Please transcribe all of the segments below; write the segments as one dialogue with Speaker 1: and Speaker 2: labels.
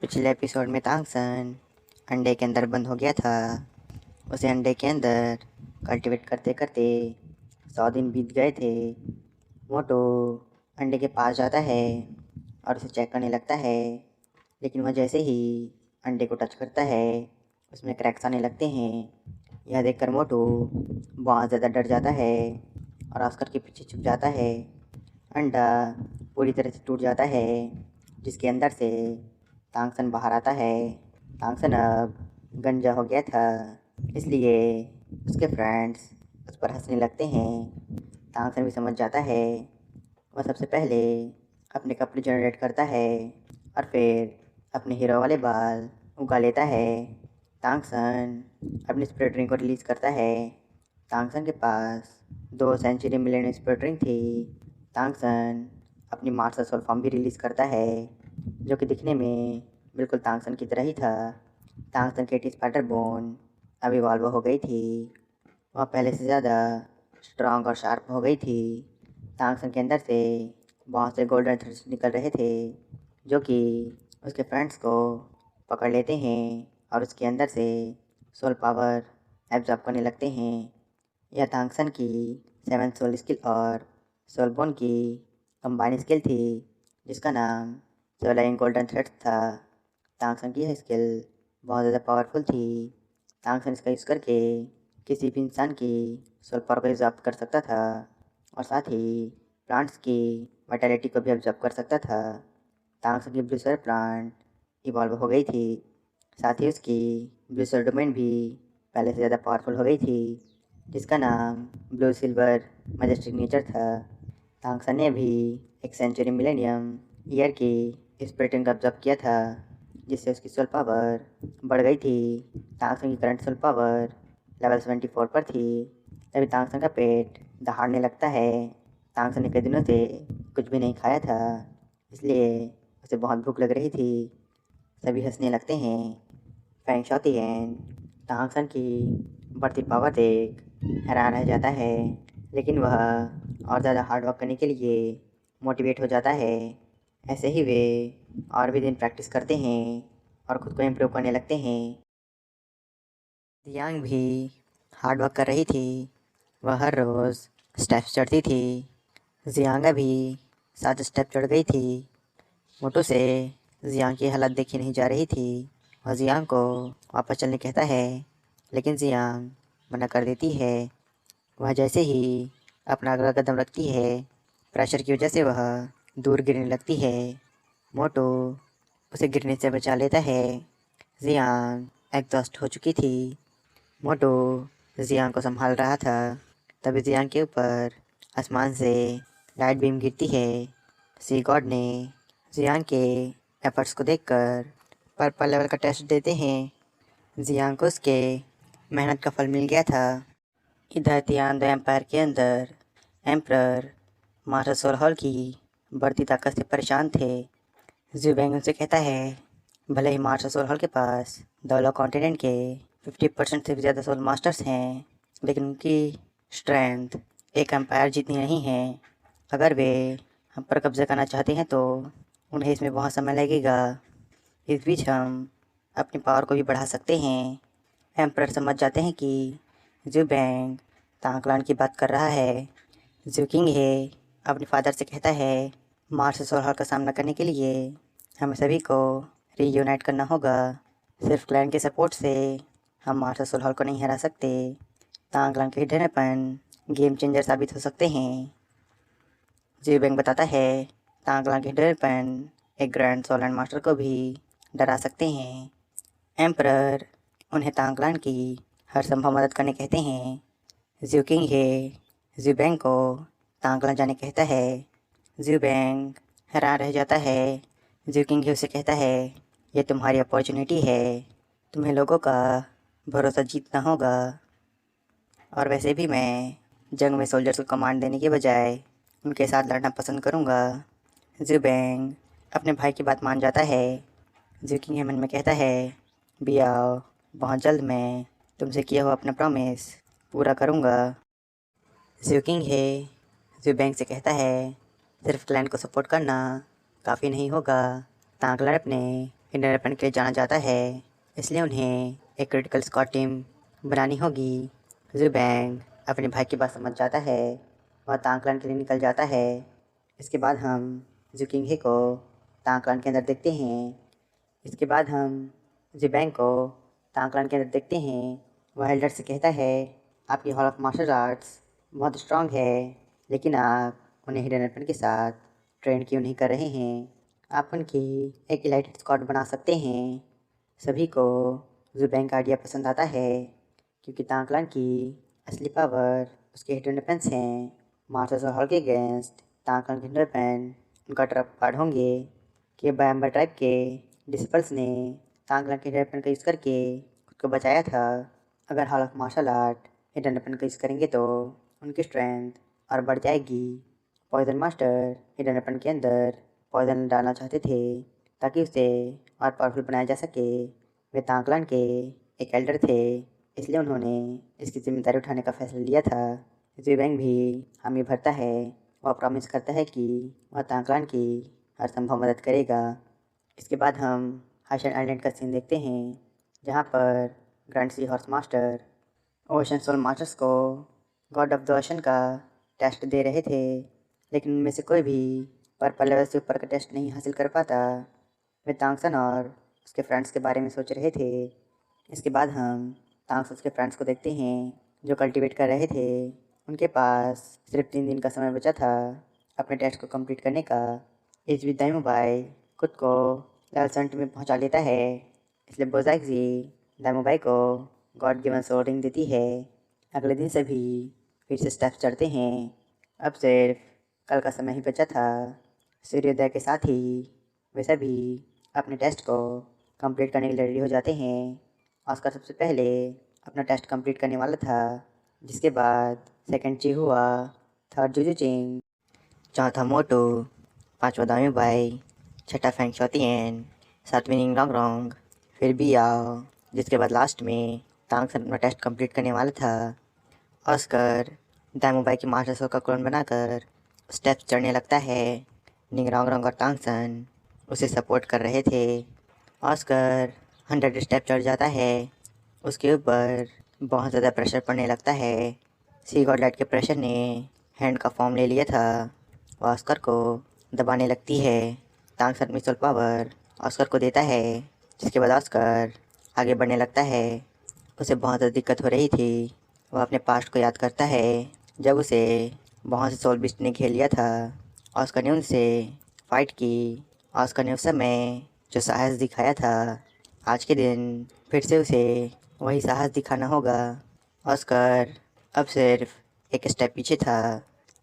Speaker 1: पिछले एपिसोड में तांगसन अंडे के अंदर बंद हो गया था। उसे अंडे के अंदर कल्टीवेट करते करते 100 दिन बीत गए थे। मोटो अंडे के पास जाता है और उसे चेक करने लगता है, लेकिन वह जैसे ही अंडे को टच करता है उसमें क्रैक्स आने लगते हैं। यह देखकर मोटो बहुत ज़्यादा डर जाता है और ऑस्कर के पीछे छुप जाता है। अंडा पूरी तरह से टूट जाता है, जिसके अंदर से तांगसन बाहर आता है। तांगसन अब गंजा हो गया था, इसलिए उसके फ्रेंड्स उस पर हंसने लगते हैं। तांगसन भी समझ जाता है। वह सबसे पहले अपने कपड़े जनरेट करता है और फिर अपने हीरो वाले बाल उगा लेता है। तांगसन अपनी स्प्लिट रिंग को रिलीज़ करता है। तांगसन के पास 2 सेंचुरी मिलियन स्प्लिट रिंग थी। तांगसन अपनी मास्टर सोल फॉर्म भी रिलीज़ करता है, जो कि दिखने में बिल्कुल तांगसन की तरह ही था। तांगसन की स्पाइडर बोन अब इवॉल्व हो गई थी। वह पहले से ज़्यादा स्ट्रॉन्ग और शार्प हो गई थी। तांगसन के अंदर से बहुत से गोल्डन थ्रेड्स निकल रहे थे, जो कि उसके फ्रेंड्स को पकड़ लेते हैं और उसके अंदर से सोल पावर एब्जॉर्ब करने लगते हैं। यह तांगसन की 7 सोल स्किल और सोल बोन की कंबाइन स्किल थी, जिसका नाम 16 गोल्डन थ्रेड्स था। तांगसन की यह स्किल बहुत ज़्यादा पावरफुल थी। तांगसन इसका यूज़ करके किसी भी इंसान की सोल पावर को एब्जॉर्ब कर सकता था और साथ ही प्लांट्स की वाइटैलिटी को भी एब्जॉर्ब कर सकता था। तांगसन की ब्लूसर प्लांट इवॉल्व हो गई थी, साथ ही उसकी ब्लूसर डोमेन भी पहले से ज़्यादा पावरफुल हो गई थी, जिसका नाम ब्लू सिल्वर मैजेस्टिक नेचर था। तांगसन ने भी एक सेंचुरी मिलेनियम ईयर की स्प्लिटिंग का ऑब्जर्व किया था, जिससे उसकी सोल पावर बढ़ गई थी। तांगसन की करंट सोल पावर लेवल 74 पर थी। तभी तांगसन का पेट दहाड़ने लगता है। तांगसन ने कई दिनों से कुछ भी नहीं खाया था, इसलिए उसे बहुत भूख लग रही थी। सभी हंसने लगते हैं। फैंग शाओतियन तांगसन की बढ़ती पावर देख हैरान रह जाता है, लेकिन वह और ज़्यादा हार्ड वर्क करने के लिए मोटिवेट हो जाता है। ऐसे ही वे और भी दिन प्रैक्टिस करते हैं और ख़ुद को इम्प्रूव करने लगते हैं। जियांग भी हार्ड वर्क कर रही थी। वह हर रोज़ स्टेप्स चढ़ती थी। जियांग भी 7 स्टेप चढ़ गई थी। मोटू से जियांग की हालत देखी नहीं जा रही थी। वह जियांग को वापस चलने कहता है, लेकिन जियांग मना कर देती है। वह जैसे ही अपना अगला कदम रखती है, प्रेशर की वजह से वह दूर गिरने लगती है। मोटू उसे गिरने से बचा लेता है। जियांग एग्जॉस्ट हो चुकी थी। मोटू जियांग को संभाल रहा था, तभी जियांग के ऊपर आसमान से लाइट बीम गिरती है। सी गॉड ने जियांग के एफर्ट्स को देखकर पर्पल लेवल का टेस्ट देते हैं। जियांग को उसके मेहनत का फल मिल गया था। इधर तियान द एम्पायर के अंदर एम्परर मास्टर सोल हॉल की बढ़ती ताकत से परेशान थे। ज़ुबेंग उनसे कहता है, भले ही मास्टर सोल हॉल के पास दोलो कॉन्टिनेंट के 50% से भी ज़्यादा सोल मास्टर्स हैं, लेकिन उनकी स्ट्रेंथ एक एम्पायर जितनी नहीं है। अगर वे हम पर कब्जा करना चाहते हैं तो उन्हें इसमें बहुत समय लगेगा। इस बीच हम अपनी पावर को भी बढ़ा सकते हैं। एम्परर समझ जाते हैं कि ज़ुबेंग तांगलान की बात कर रहा है। ज़ुकिंग है अपने फादर से कहता है, मार्स सोल हॉल का सामना करने के लिए हमें सभी को रीयूनाइट करना होगा। सिर्फ क्लैन के सपोर्ट से हम मार्स सोल हॉल को नहीं हरा सकते। तांगलान के हिडनपन गेम चेंजर साबित हो सकते हैं। ज़ुबेंग बताता है, तांगलान के हिडनपन एक ग्रैंड सोलन मास्टर को भी डरा सकते हैं। एम्परर उन्हें तांगलान की हर संभव मदद करने कहते हैं। ज़ुकिंग है ज़ुबेंग को तांगलान जाने कहता है। ज़ुबेंग हैरान रह जाता है। ज़ुकिंग उसे कहता है, ये तुम्हारी अपॉर्चुनिटी है। तुम्हें लोगों का भरोसा जीतना होगा, और वैसे भी मैं जंग में सोल्जर्स को कमांड देने के बजाय उनके साथ लड़ना पसंद करूँगा। ज़ुबेंग अपने भाई की बात मान जाता है। ज़ुकिंग मन में कहता है, बियाओ, बहुत जल्द मैं तुमसे किया हुआ अपना प्रॉमिस पूरा करूँगा। ज़ुकिंग है ज़ुबेंग से कहता है, सिर्फ क्लैन को सपोर्ट करना काफ़ी नहीं होगा। तांगलान अपने हिडन वेपन के लिए जाना जाता है, इसलिए उन्हें एक क्रिटिकल स्क्वाड टीम बनानी होगी। ज़ुबैंग अपने भाई की बात समझ जाता है, वह तांगक्लान के लिए निकल जाता है। इसके बाद हम ज़ुकिंग को तांगक्लान के अंदर देखते हैं। इसके बाद हम ज़ुबैंग को तांगक्लान के अंदर देखते हैं। वह एल्डर से कहता है, आपकी हॉल ऑफ मार्शल आर्ट्स बहुत स्ट्रांग है, लेकिन आप उन्हें हिडन वेपन के साथ ट्रेन क्यों नहीं कर रहे हैं? आप उनकी एक इलाइट स्क्वाड बना सकते हैं। सभी को ज़ुबैंग का आइडिया पसंद आता है, क्योंकि तांगक्लान की असली पावर उसके हिडन वेपन्स हैं। मार्शल हॉल के अगेंस्ट तांगक्लान के हिडन वेपन उनका ट्रप कार्ड होंगे कि बैम्बर ट्राइब के डिसिपल्स ने तांगक्लान के हिडन वेपन का यूज़ करके खुद को बचाया था। अगर hall of martial art hidden weapon का यूज़ करेंगे तो उनकी स्ट्रेंथ और बढ़ जाएगी। पॉइजन मास्टर हिडन वेपन के अंदर पॉइजन डालना चाहते थे ताकि उसे और पावरफुल बनाया जा सके। वे तांगक्लान के एक एल्डर थे, इसलिए उन्होंने इसकी जिम्मेदारी उठाने का फैसला लिया था। ज़ुबैंग भी हामी भरता है, वह प्रॉमिस करता है कि वह तांगक्लान की हर संभव मदद करेगा। इसके बाद हम हाशन आइलैंड का सीन देखते हैं, जहाँ पर grand sea horse master ocean soul masters को गॉड ऑफ द ओशन का टेस्ट दे रहे थे, लेकिन उनमें से कोई भी पर्पल लेवल से ऊपर का टेस्ट नहीं हासिल कर पाता। वे तांगसन और उसके फ्रेंड्स के बारे में सोच रहे थे। इसके बाद हम तांग्स उसके फ्रेंड्स को देखते हैं जो कल्टीवेट कर रहे थे। उनके पास सिर्फ 3 दिन का समय बचा था अपने टेस्ट को कंप्लीट करने का। इस विदाई मोबाइल खुद को लेवल 70 में पहुंचा लेता है, इसलिए बोजाइजी दामोबाई को गॉड गिवन सोल रिंग देती है। अगले दिन सभी फिर से स्टेप्स चढ़ते हैं। अब सिर्फ कल का समय ही बचा था। सूर्योदय के साथ ही वे सभी अपने टेस्ट को कंप्लीट करने के लिए रेडी हो जाते हैं। ऑस्कर सबसे पहले अपना टेस्ट कंप्लीट करने वाला था, जिसके बाद सेकंड चिहुआ, थर्ड जुजुचिंग, चौथा मोटू, पांचवा दाम्यूबाई, छठा फेंग शोतियन, सातवीं निंग रोंग रोंग, फिर बियाओ, जिसके बाद लास्ट में तांगसन अपना टेस्ट कंप्लीट करने वाला था। ऑस्कर दाम्यूबाई की मास्टर सोल का क्लोन बनाकर स्टेप्स चढ़ने लगता है। निंग रोंग रोंग और तांगसन उसे सपोर्ट कर रहे थे। ऑस्कर 100 स्टेप चढ़ जाता है। उसके ऊपर बहुत ज़्यादा प्रेशर पड़ने लगता है। सी गॉडलाइट के प्रेशर ने हैंड का फॉर्म ले लिया था। वह ऑस्कर को दबाने लगती है। तांगसन मिसल पावर ऑस्कर को देता है, जिसके बाद ऑस्कर आगे बढ़ने लगता है। उसे बहुत ज़्यादा दिक्कत हो रही थी। वह अपने पास्ट को याद करता है, जब उसे बहुत से सोल बीस्ट ने घेर लिया था। ऑस्कर ने उनसे फाइट की। ऑस्कर ने उस समय जो साहस दिखाया था, आज के दिन फिर से उसे वही साहस दिखाना होगा। ऑस्कर अब सिर्फ एक स्टेप पीछे था।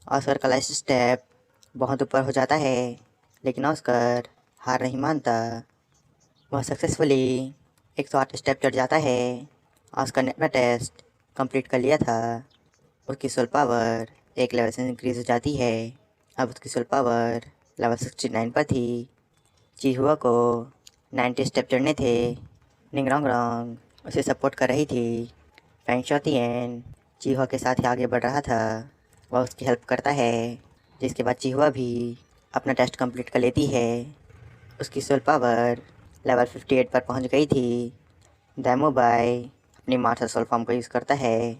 Speaker 1: ऑस्कर का लास्ट स्टेप बहुत ऊपर हो जाता है, लेकिन ऑस्कर हार नहीं मानता। वह सक्सेसफुली 108 स्टेप चढ़ जाता है। ऑस्कर ने अपना टेस्ट कंप्लीट कर लिया था। उसकी सोल पावर एक लेवल से इंक्रीज हो जाती है। अब उसकी सोल पावर लेवल 69 पर थी। चिहुआ को 90 स्टेप चढ़ने थे। निंग रोंग रोंग उसे सपोर्ट कर रही थी। फेंग शोतियन चिहुआ के साथ ही आगे बढ़ रहा था। वह उसकी हेल्प करता है, जिसके बाद चिहुआ भी अपना टेस्ट कंप्लीट कर लेती है। उसकी सोल पावर लेवल 58 पर पहुंच गई थी। दामोबाई अपनी मास्टर सोल फॉर्म को यूज़ करता है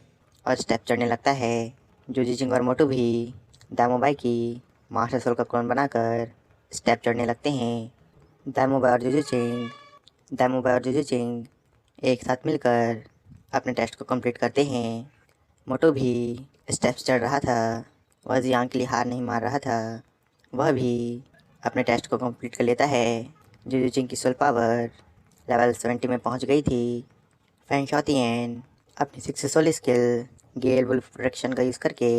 Speaker 1: और स्टेप चढ़ने लगता है। जुजिचिंग और मोटू भी दामोबाई की मास्टर सोल का क्लोन बनाकर स्टेप चढ़ने लगते हैं। दामोबाई और जुजुचिंग एक साथ मिलकर अपने टेस्ट को कंप्लीट करते हैं। मोटू भी स्टेप्स चढ़ रहा था। वह जियांग के लिए हार नहीं मार रहा था। वह भी अपने टेस्ट को कंप्लीट कर लेता है। जुजुचिंग की सोल पावर लेवल 70 में पहुंच गई थी। फेंग शोतियन अपनी 6 सोल स्किल गेल वुल्फ प्रोटेक्शन का यूज़ करके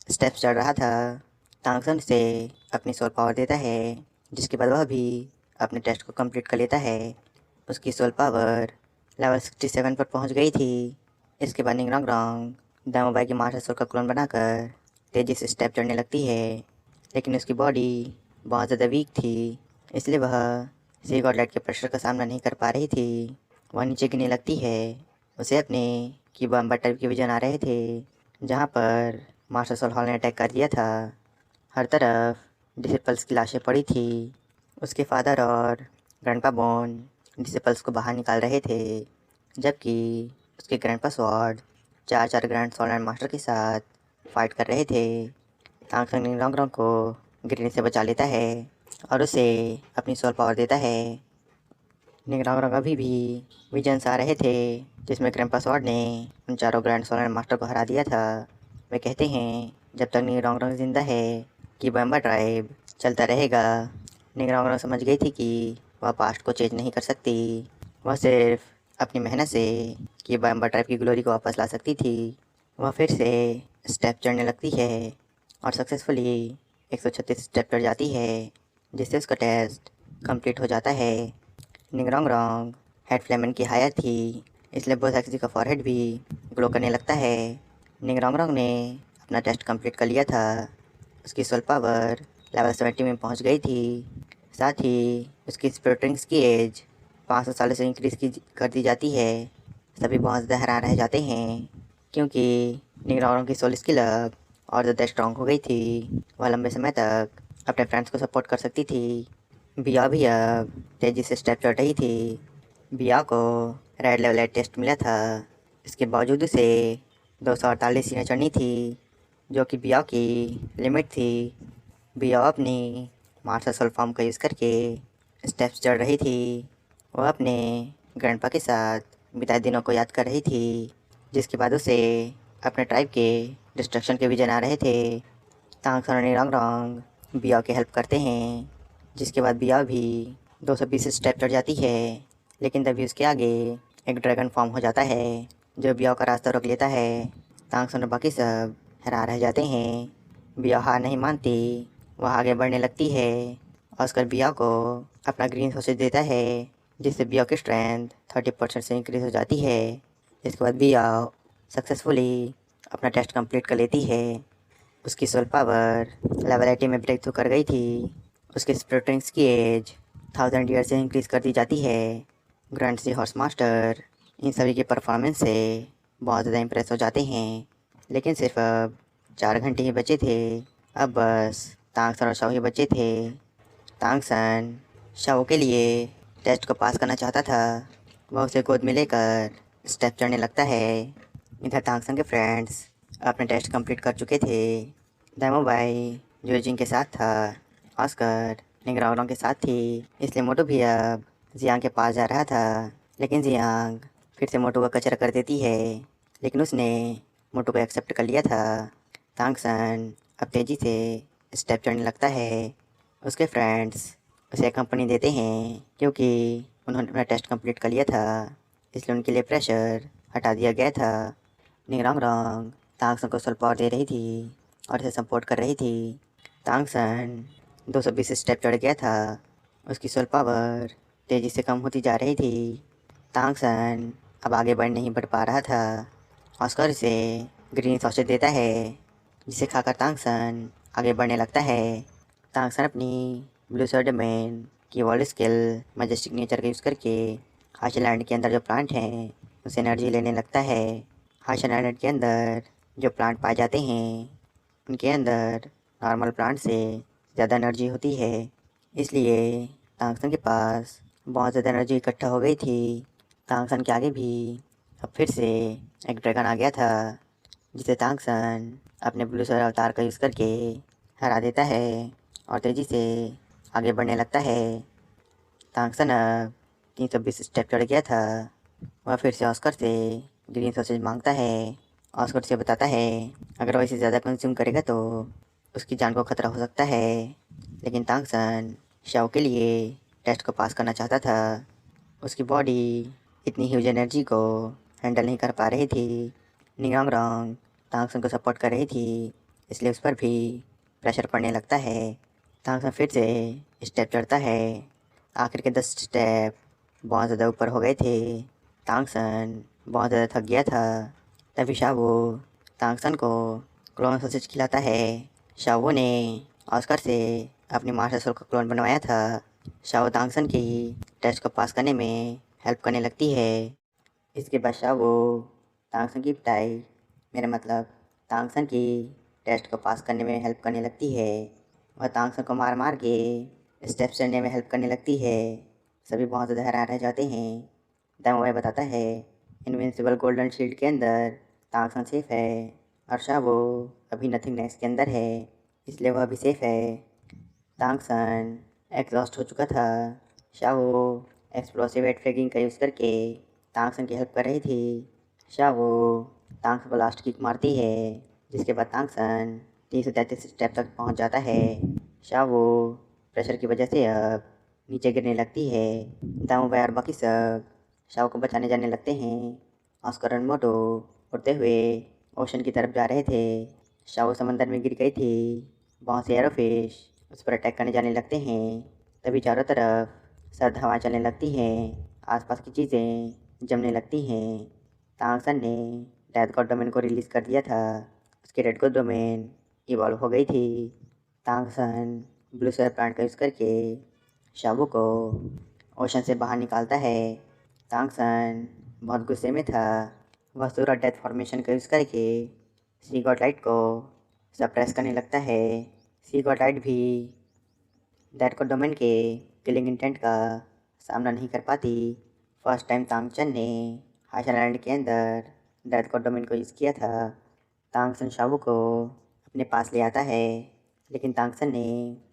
Speaker 1: स्टेप्स चढ़ रहा था। तांगसन से अपनी सोल पावर देता है, जिसके बाद वह भी अपने टेस्ट को कंप्लीट कर लेता है। उसकी सोल पावर लेवल 67 पर पहुंच गई थी। इसके बाद निंग रोंग रोंग दामोबाई की मास्टर सोल का क्लोन बनाकर तेज़ी से स्टेप चढ़ने लगती है, लेकिन उसकी बॉडी बहुत ज़्यादा वीक थी, इसलिए वह सी गॉडलाइट के प्रेशर का सामना नहीं कर पा रही थी। वह नीचे गिरने लगती है। उसे अपने की बम्बर टाइप के विजन आ रहे थे, जहाँ पर मास्टर सोल हॉल ने अटैक कर दिया था। हर तरफ डिसिपल्स की लाशें पड़ी थी। उसके फादर और ग्रैंडपा बॉन डिसिपल्स को बाहर निकाल रहे थे, जबकि उसके ग्रैंडपा स्वॉर्ड चार ग्रैंड सोलर मास्टर के साथ फाइट कर रहे थे। तांग संग निंगरॉन्ग को गिरने से बचा लेता है और उसे अपनी सोल पावर देता है। निंगरॉन्ग अभी भी विजन्स आ रहे थे जिसमें ग्रैंडपा स्वॉर्ड ने उन चारों ग्रैंड सोलर मास्टर को हरा दिया था। वे कहते हैं जब तक निंगरॉन्ग जिंदा है कि बम्बा ट्राइब चलता रहेगा। निंगरॉन्ग समझ गई थी कि वह पास्ट को चेंज नहीं कर सकती। वह सिर्फ अपनी मेहनत से कि बम्बा ट्राइब की ग्लोरी को वापस ला सकती थी। वह फिर से स्टेप चढ़ने लगती है और सक्सेसफुली 136 स्टेप चढ़ जाती है, जिससे उसका टेस्ट कंप्लीट हो जाता है। निंगरॉन्ग हेड फ्लेमन की हायर थी, इसलिए बोसाक्सी का फॉरहेड भी ग्लो करने लगता है। निंगरॉन्ग ने अपना टेस्ट कंप्लीट कर लिया था। उसकी सोल पावर लेवल 70 में पहुंच गई थी। साथ ही उसकी स्पिरिट रिंग्स की एज 500 सालों से इंक्रीज कर दी जाती है। सभी बहुत ज़्यादा हैरान रह जाते हैं क्योंकि निंगरॉन्ग की सोल स्किल अब और ज़्यादा स्ट्रॉन्ग हो गई थी। वह लंबे समय तक अपने फ्रेंड्स को सपोर्ट कर सकती थी। बिया भी अब तेज़ी से स्टेप चढ़ रही थी। बिया को रेड लेवल टेस्ट मिला था। इसके बावजूद उसे 248 सीढ़ियाँ चढ़नी थी, जो कि बिया की लिमिट थी। बिया अपनी मार्शल सोल फॉर्म का यूज़ करके स्टेप्स चढ़ रही थी। वह अपने ग्रैंडपा के साथ बिताए दिनों को याद कर रही थी, जिसके बाद उसे अपने ट्राइब के डिस्ट्रक्शन के विजन आ रहे थे। तांग और निंगरॉन्ग बिया की हेल्प करते हैं, जिसके बाद बिया भी 220 स्टेप चढ़ जाती है। लेकिन तभी उसके आगे एक ड्रैगन फॉर्म हो जाता है जो बिया का रास्ता रोक लेता है। तांग और बाकी सब हैरान रह जाते हैं। बिया हार नहीं मानती, वह आगे बढ़ने लगती है। ऑस्कर बिया को अपना ग्रीन सॉसेज देता है, जिससे बिया की स्ट्रेंथ 30% से इंक्रीज हो जाती है। इसके बाद बिया सक्सेसफुली अपना टेस्ट कंप्लीट कर लेती है। उसकी सोल पावर लेवल 80 में ब्रेक थ्रू कर गई थी। उसके स्पिरिट रिंग्स की एज 1000 ईयर से इंक्रीज कर दी जाती है। ग्रैंड सी हॉर्स मास्टर इन सभी के परफॉर्मेंस से बहुत ज़्यादा इम्प्रेस हो जाते हैं। लेकिन सिर्फ अब 4 घंटे ही बचे थे। अब बस तांगसन और शाओ ही बचे थे। तांगसन शाओ के लिए टेस्ट को पास करना चाहता था। वह उसे गोद में लेकर स्टेप चढ़ने लगता है। इधर तांगसन के फ्रेंड्स अपने टेस्ट कंप्लीट कर चुके थे। दामो भाई जो जिंग के साथ था, ऑस्कर निंगरॉन्ग के साथ थी, इसलिए मोटो भी अब जियांग के पास जा रहा था। लेकिन जियांग फिर से मोटो का कचरा कर देती है, लेकिन उसने मोटो को एक्सेप्ट कर लिया था। तांगसन अब तेज़ी से स्टेप चढ़ने लगता है। उसके फ्रेंड्स उसे कंपनी देते हैं क्योंकि उन्होंने अपना टेस्ट कंप्लीट कर लिया था, इसलिए उनके लिए प्रेशर हटा दिया गया था। निंगरॉन्ग तांगसन को सोल पावर दे रही थी और इसे सपोर्ट कर रही थी। तांगसन 220 स्टेप चढ़ गया था। उसकी सोल पावर तेज़ी से कम होती जा रही थी। तांगसन अब आगे नहीं बढ़ पा रहा था। ऑस्कर इसे ग्रीन सॉसेज देता है, जिसे खाकर तांगसन आगे बढ़ने लगता है। तांगसन अपनी ब्लू सर्ड मैन की वर्ल्ड स्किल मैजेस्टिक नेचर का यूज़ करके हाशिल आइलैंड के अंदर जो प्लांट हैं उसे एनर्जी लेने लगता है। हाशिल आइलैंड के अंदर जो प्लांट पाए जाते हैं उनके अंदर नॉर्मल प्लांट से ज़्यादा एनर्जी होती है, इसलिए तांगसन के पास बहुत ज़्यादा एनर्जी इकट्ठा हो गई थी। तांगसन के आगे भी अब फिर से एक ड्रैगन आ गया था, जिसे तांगसन अपने ब्लू सर अवतार का यूज़ करके हरा देता है और तेज़ी से आगे बढ़ने लगता है। तांगसन अब 320 स्टेप चढ़ गया था। वह फिर से ऑस्कर से ग्रीन सॉसेज मांगता है। ऑस्कर से बताता है अगर वह इसे ज़्यादा कंज्यूम करेगा तो उसकी जान को खतरा हो सकता है। लेकिन तांगसन शाओ के लिए टेस्ट को पास करना चाहता था। उसकी बॉडी इतनी ह्यूज एनर्जी को हैंडल नहीं कर पा रही थी। निंगरॉन्ग तांगसन को सपोर्ट कर रही थी, इसलिए उस पर भी प्रेशर पड़ने लगता है। तांगसन फिर से स्टेप चढ़ता है। आखिर के 10 स्टेप बहुत ज़्यादा ऊपर हो गए थे। तांगसन बहुत ज़्यादा थक गया था। तभी शावो तांगसन को क्लोन सॉसेज खिलाता है। शावो ने ऑस्कर से अपनी मास्टर सोल का क्लोन बनवाया था। शावो तांगसन की टेस्ट को पास करने में हेल्प करने लगती है। इसके बाद शावो तांगसन की पिटाई मेरा मतलब तांगसन की टेस्ट को पास करने में हेल्प करने लगती है। वह तांगसन को मार मार के स्टेप चढ़ने में हेल्प करने लगती है। सभी बहुत ज़्यादा हैरान रह जाते हैं। तब वह बताता है इनविंसिबल गोल्डन शील्ड के अंदर तांगसन सेफ है और शावो अभी नथिंगनेस के अंदर है, इसलिए वह अभी सेफ है। तांगसन एग्जॉस्ट हो चुका था। शावो एक्सप्लोसिव हेड फ्रैगिंग का यूज़ करके तांगसन की हेल्प कर रही थी। शावो तांग्स ब्लास्ट किक मारती है, जिसके बाद तांगसन 333 स्टेप तक पहुंच जाता है। शावो प्रेशर की वजह से अब नीचे गिरने लगती है। दाऊ और बाकी सब शावो को बचाने जाने लगते हैं। ऑस्कर और मोटो उड़ते हुए ओशन की तरफ जा रहे थे। शावो समंदर में गिर गई थी। बहुत से एरोफिश उस पर अटैक करने जाने लगते हैं। तभी चारों तरफ सर्द हवाएं चलने लगती हैं। आसपास की चीज़ें जमने लगती हैं। तांगसन ने डेथ गॉड डोमेन को रिलीज़ कर दिया था। उसकी रेड गॉड डोमेन इवॉल्व हो गई थी। तांगसन ब्लू स्टार प्लांट का यूज़ करके शावो को ओशन से बाहर निकालता है। तांगसन बहुत गुस्से में था। वह सूरा डेथ फॉर्मेशन का यूज़ करके सी गॉड लाइट को सप्रेस करने लगता है। सी गॉड लाइट भी डेथ गॉड डोमेन के किलिंग इंटेंट का सामना नहीं कर पाती। फर्स्ट टाइम तांगचन ने हाइशन आइलैंड के अंदर डेथ गॉड डोमेन को यूज़ किया था। तांगसन शावो को अपने पास ले आता है, लेकिन तांगसन ने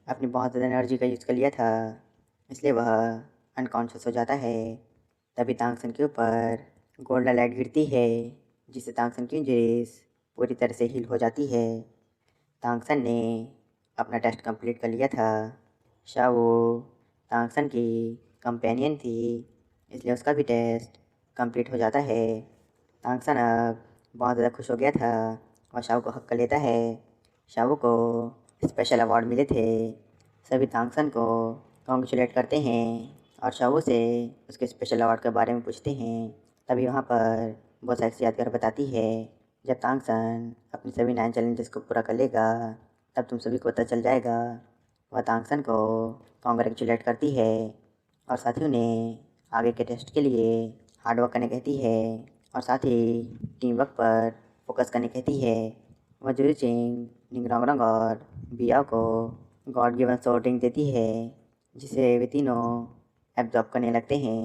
Speaker 1: अपनी बहुत ज़्यादा एनर्जी का यूज़ कर लिया था, इसलिए वह अनकॉन्शियस हो जाता है। तभी तांगसन के ऊपर गोल्डन लाइट गिरती है, जिससे तांगसन की इंजरीज पूरी तरह से हील हो जाती है। तांगसन ने अपना टेस्ट कंप्लीट कर लिया था। शावो तांगसन की कंपेनियन थी, इसलिए उसका भी टेस्ट कंप्लीट हो जाता है। तांगसन अब बहुत ज़्यादा खुश हो गया था और शावो को हक कर लेता है। शावो को स्पेशल अवार्ड मिले थे। सभी तांगसन को कॉन्ग्रेचुलेट करते हैं और शावो से उसके स्पेशल अवार्ड के बारे में पूछते हैं। तभी वहाँ पर बहुत सारी यादगार बताती है। जब तांगसन अपने सभी 9 चैलेंजेस को पूरा कर लेगा, तब तुम सभी को पता चल जाएगा। वह तांगसन को कॉन्ग्रेचुलेट करती है और साथ ही उन्हें आगे के टेस्ट के लिए हार्ड वर्क करने कहती है और साथ ही टीम वर्क पर फोकस करने कहती है। वह जुजिंग, निंगरोंग और बिया को गॉड गिवन सोर्डिंग देती है, जिसे वे तीनों एब्जॉर्ब करने लगते हैं।